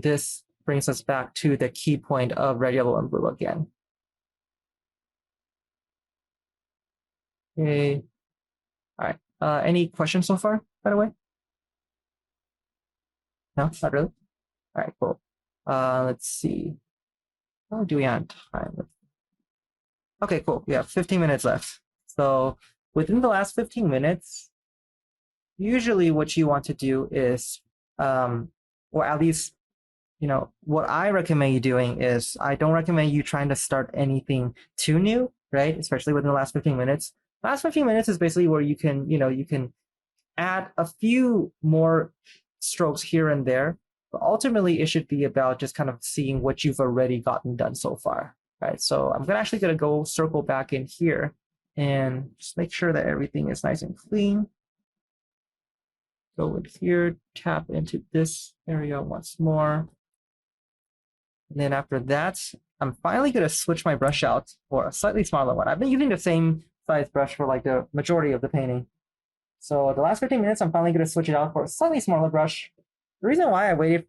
this brings us back to the key point of red, yellow, and blue again. Okay. All right. Any questions so far, by the way? No, not really. All right, cool. Let's see. How do we have time? Okay, cool. We have 15 minutes left. So within the last 15 minutes, usually what you want to do is, or at least, what I recommend you doing is I don't recommend you trying to start anything too new, right? Especially within the last 15 minutes. Last 15 minutes is basically where you can, you can add a few more strokes here and there, but ultimately it should be about just kind of seeing what you've already gotten done so far, right? So I'm actually gonna go circle back in here and just make sure that everything is nice and clean. Go in here, tap into this area once more. And then after that, I'm finally gonna switch my brush out for a slightly smaller one. I've been using the same size brush for like the majority of the painting. So the last 15 minutes, I'm finally going to switch it out for a slightly smaller brush. The reason why I waited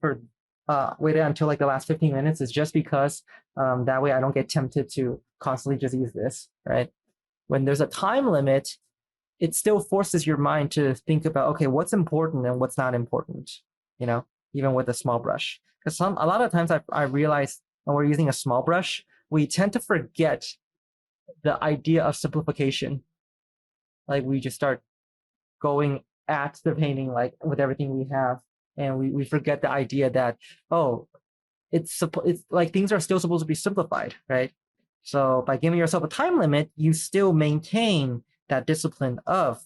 until like the last 15 minutes is just because that way I don't get tempted to constantly just use this, right? When there's a time limit, it still forces your mind to think about, okay, what's important and what's not important, even with a small brush. Because a lot of times I realize when we're using a small brush, we tend to forget the idea of simplification. Like we just start going at the painting like with everything we have, and we forget the idea that it's like things are still supposed to be simplified, right? So by giving yourself a time limit, you still maintain that discipline of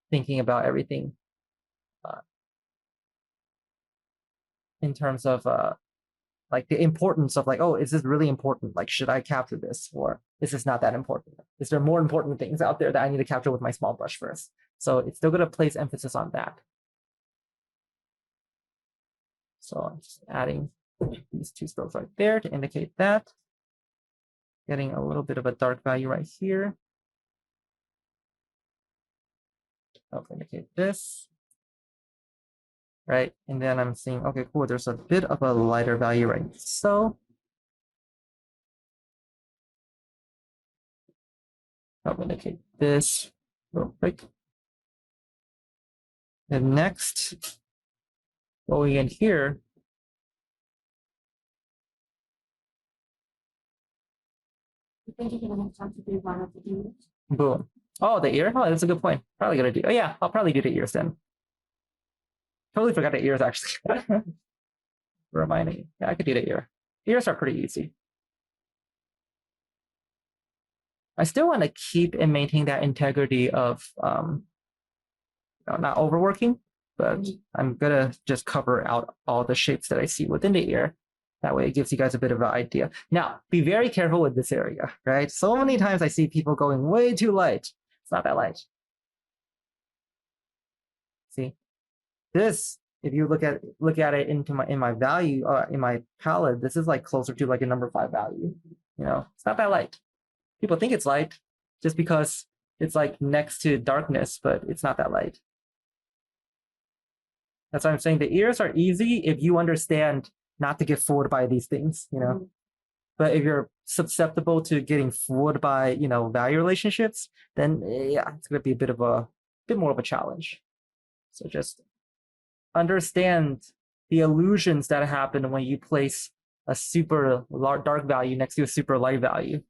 thinking about everything in terms of like the importance of like, oh, is this really important? Like, should I capture this, or is this not that important? Is there more important things out there that I need to capture with my small brush first? So it's still going to place emphasis on that. So I'm just adding these two strokes right there to indicate that. Getting a little bit of a dark value right here. I'll indicate this. Right, and then I'm seeing, okay, cool, there's a bit of a lighter value right. So I'll indicate this real quick. And next, going in here, boom. Oh, the ear? Oh, that's a good point. Probably gonna do. Oh yeah, I'll probably do the ears then. Totally forgot the ears actually. Reminding me. Yeah, I could do the ear. Ears are pretty easy. I still want to keep and maintain that integrity of not overworking, but I'm gonna just cover out all the shapes that I see within the ear. That way it gives you guys a bit of an idea. Now, be very careful with this area, right? So many times I see people going way too light. It's not that light. See, this, if you look at it in my value, in my palette, this is like closer to like a number 5 value. It's not that light. People think it's light just because it's like next to darkness, but it's not that light. That's why I'm saying the ears are easy if you understand not to get fooled by these things, But if you're susceptible to getting fooled by, value relationships, then yeah, it's going to be a bit more of a challenge. So just understand the illusions that happen when you place a super dark value next to a super light value,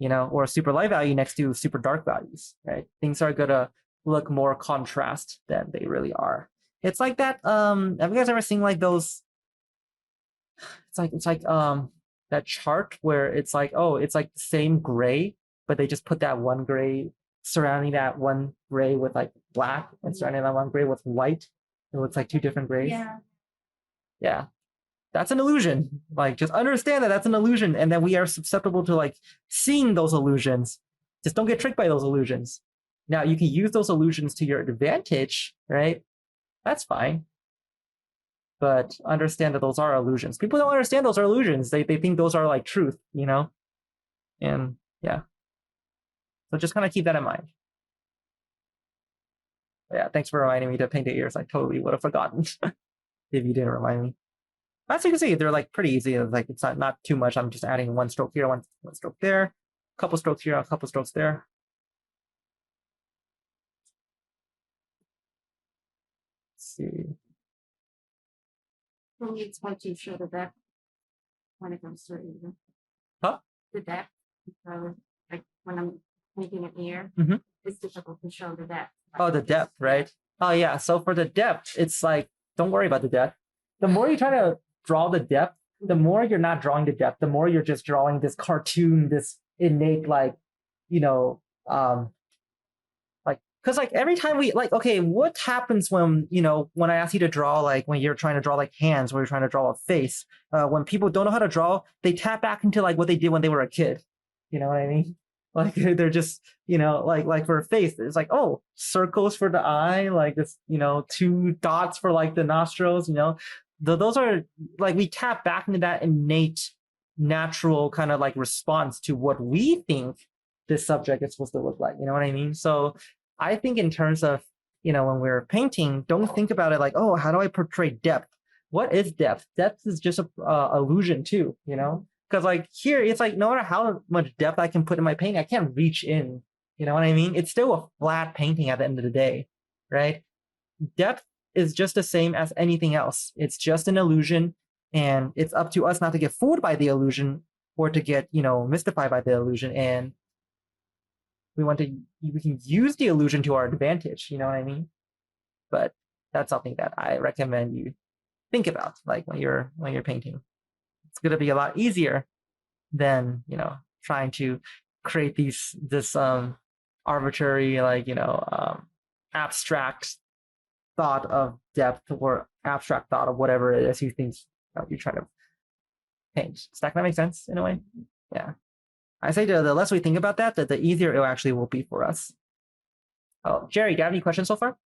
or a super light value next to super dark values, right? Things are going to look more contrast than they really are. It's like that. Have you guys ever seen like those? It's like that chart where it's like, oh, it's like the same gray, but they just put that one gray surrounding that one gray with like black and surrounding that one gray with white. It looks like two different grays. Yeah. That's an illusion. Like, just understand that that's an illusion, and that we are susceptible to like seeing those illusions. Just don't get tricked by those illusions. Now, you can use those illusions to your advantage, right? That's fine. But understand that those are illusions. People don't understand those are illusions. They think those are like truth, And yeah. So just kind of keep that in mind. But yeah, thanks for reminding me to paint the ears. I totally would have forgotten if you didn't remind me. As you can see, they're like pretty easy. Like it's not too much. I'm just adding one stroke here, one stroke there, a couple strokes here, a couple strokes there. Let's see. Well, it's hard to show the depth when it comes to it. Huh? The depth. Like when I'm making an ear, it's difficult to show the depth. Oh, the depth, right? Oh, yeah. So for the depth, it's like, don't worry about the depth. The more you try to draw the depth, the more you're not drawing the depth, the more you're just drawing this cartoon, this innate, like, you know, like, because like every time we like, okay, what happens when, when I ask you to draw, like when you're trying to draw like hands, or you're trying to draw a face, when people don't know how to draw, they tap back into like what they did when they were a kid. You know what I mean? Like they're just, like for a face, it's like, oh, circles for the eye, like this, two dots for like the nostrils, those are like we tap back into that innate, natural kind of like response to what we think this subject is supposed to look like. You know what I mean? So I think in terms of, when we're painting, don't think about it like, oh, how do I portray depth? What is depth? Depth is just a illusion too, because like here, it's like no matter how much depth I can put in my painting, I can't reach in. You know what I mean? It's still a flat painting at the end of the day, right? Depth is just the same as anything else. It's just an illusion, and it's up to us not to get fooled by the illusion or to get, mystified by the illusion. And we can use the illusion to our advantage. You know what I mean? But that's something that I recommend you think about, like when you're painting. It's going to be a lot easier than trying to create this arbitrary, like abstract thought of depth or abstract thought of whatever it is you think you're trying to paint. Does that make sense in a way? Yeah. I say the less we think about that, the easier it actually will be for us. Oh, Jerry, do you have any questions so far?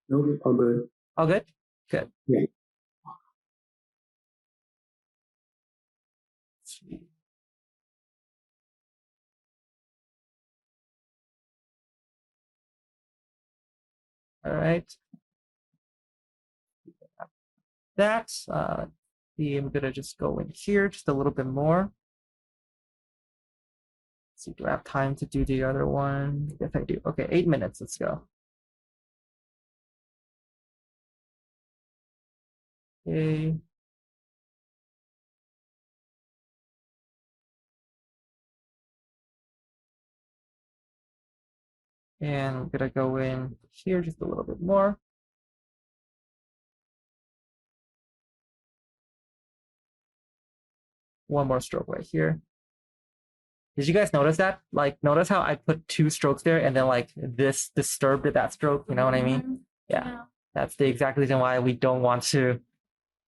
No, all good. All good? Good. Yeah. All right. That, I'm gonna just go in here just a little bit more. Let's see, do I have time to do the other one? Yes, I do. Okay, 8 minutes. Let's go. Okay. And I'm gonna go in here just a little bit more. One more stroke right here. Did you guys notice that? Like, notice how I put 2 strokes there and then like this disturbed that stroke? You know what I mean? Yeah. That's the exact reason why we don't want to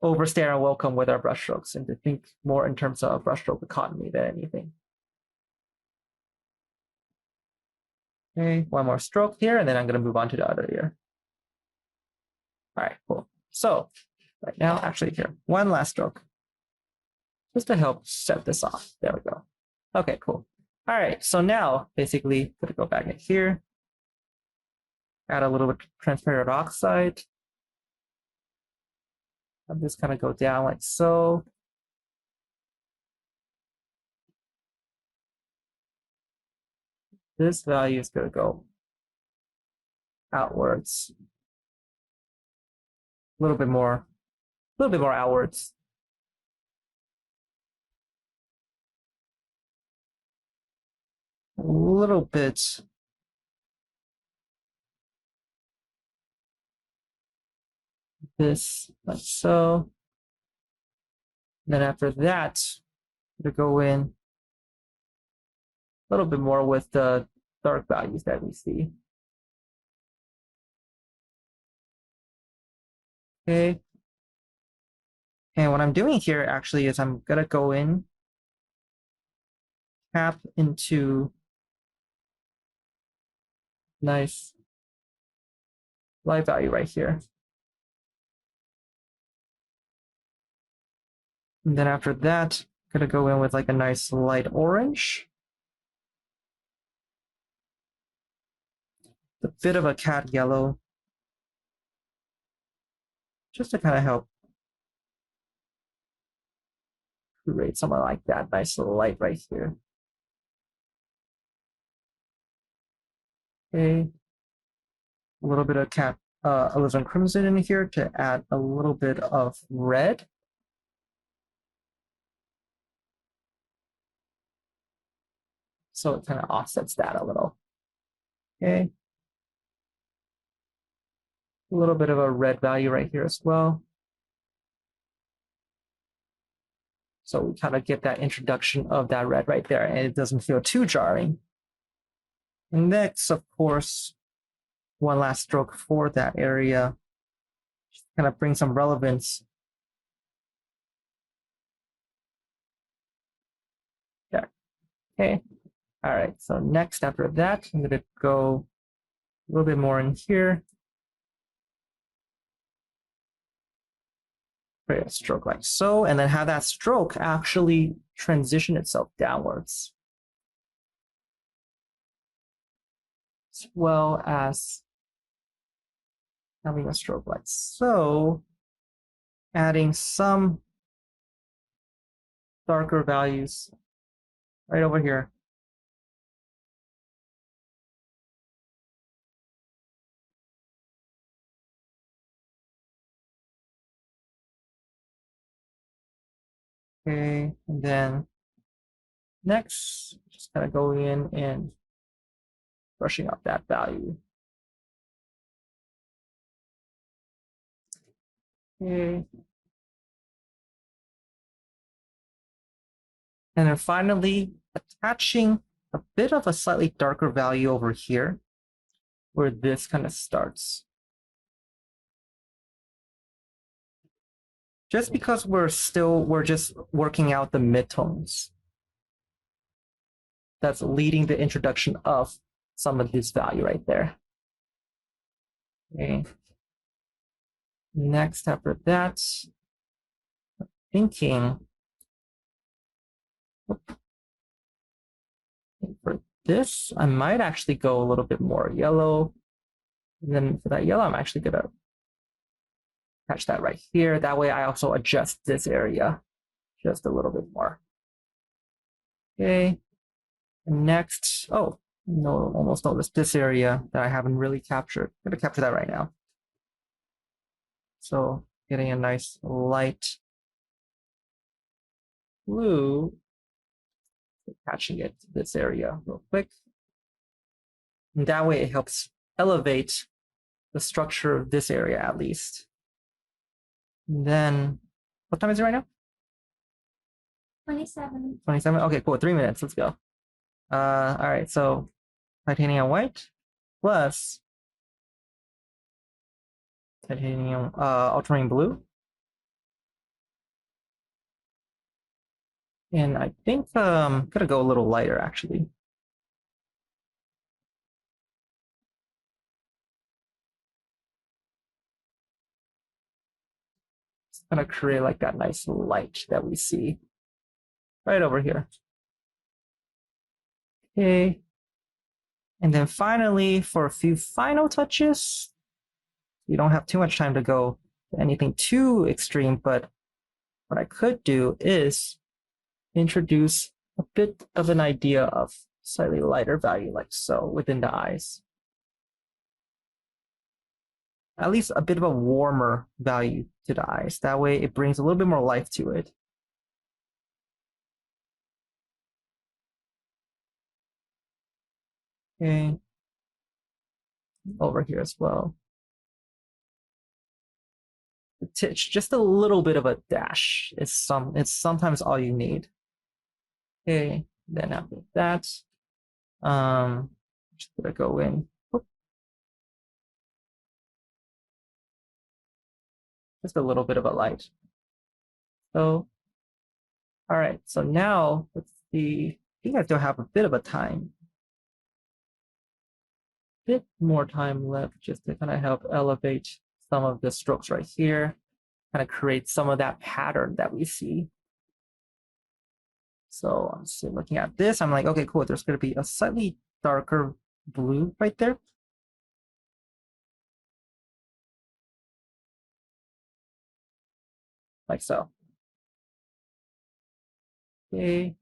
overstare and welcome with our brushstrokes, and to think more in terms of brushstroke economy than anything. Okay, one more stroke here, and then I'm going to move on to the other ear. All right, cool. So right now, actually here, one last stroke, just to help set this off. There we go. Okay, cool. All right, so now basically I'm going to go back in here, add a little bit of transparent oxide. I'm just going to go down like so. This value is going to go outwards. A little bit more outwards. A little bit. This, like so. And then after that, we go in a little bit more with the dark values that we see. Okay. And what I'm doing here actually is I'm gonna go in, tap into nice light value right here. And then after that, I'm gonna go in with like a nice light orange. A bit of a cat yellow. just to kind of help create something like that nice light right here. Okay, a little bit of alizarin crimson in here to add a little bit of red. So it kind of offsets that a little. Okay. A little bit of a red value right here as well. So we kind of get that introduction of that red right there, and it doesn't feel too jarring. And next, of course, one last stroke for that area. Just kind of bring some relevance. There. Okay. All right. So next, after that, I'm going to go a little bit more in here. Create a stroke like so, and then have that stroke actually transition itself downwards. As well as having a stroke like so, adding some darker values right over here. Okay, and then next, just kind of going in and brushing up that value. Okay. And then finally, attaching a bit of a slightly darker value over here, where this kind of starts. Just because we're just working out the midtones. That's leading the introduction of some of this value right there. Okay. Next, after that, thinking for this, I might actually go a little bit more yellow. And then for that yellow, I'm actually gonna attach that right here. That way I also adjust this area just a little bit more. Okay. And next, oh, no, almost noticed this area that I haven't really captured. I'm gonna capture that right now. So getting a nice light blue, attaching it to this area real quick. And that way it helps elevate the structure of this area at least. And then, what time is it right now? 27. 27? Okay, cool, 3 minutes, let's go. All right, so titanium white plus titanium ultramarine blue. And I think I'm gonna go a little lighter actually. It's gonna create like that nice light that we see right over here. Okay. And then finally, for a few final touches, you don't have too much time to go to anything too extreme, but what I could do is introduce a bit of an idea of slightly lighter value like so within the eyes. At least a bit of a warmer value to the eyes. That way it brings a little bit more life to it. Okay. Over here as well. The titch, just a little bit of a dash. It's sometimes all you need. Okay, then after that, just gonna go in. Just a little bit of a light. So, all right. So now let's see. I think I still have a bit of a time. Bit more time left just to kind of help elevate some of the strokes right here, kind of create some of that pattern that we see. So I'm just looking at this. I'm like, okay, cool. There's going to be a slightly darker blue right there. like so. Okay.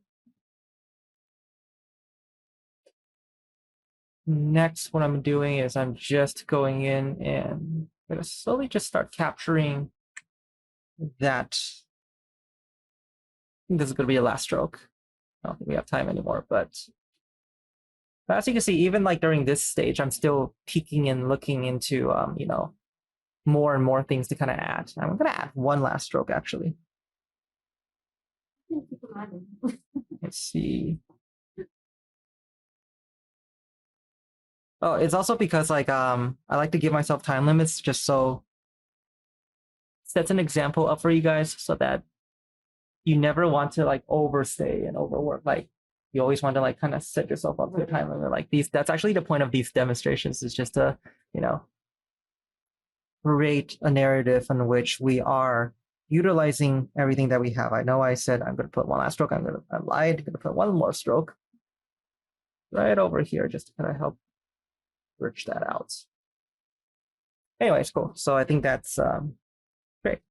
Next, what I'm doing is I'm just going in and I'm gonna slowly just start capturing that. I think this is gonna be a last stroke. I don't think we have time anymore, but as you can see, even like during this stage, I'm still peeking and looking into, you know, more and more things to kind of add. I'm gonna add one last stroke actually. Let's see. Oh, it's also because like I like to give myself time limits just so sets an example up for you guys so that you never want to like overstay and overwork. Like you always want to like kind of set yourself up for a time limit. Like these, that's actually the point of these demonstrations is just to, you know, create a narrative in which we are utilizing everything that we have. I know I said I'm going to put one last stroke. I lied. I'm going to put one more stroke right over here just to kind of help bridge that out. Anyways, cool. So I think that's great.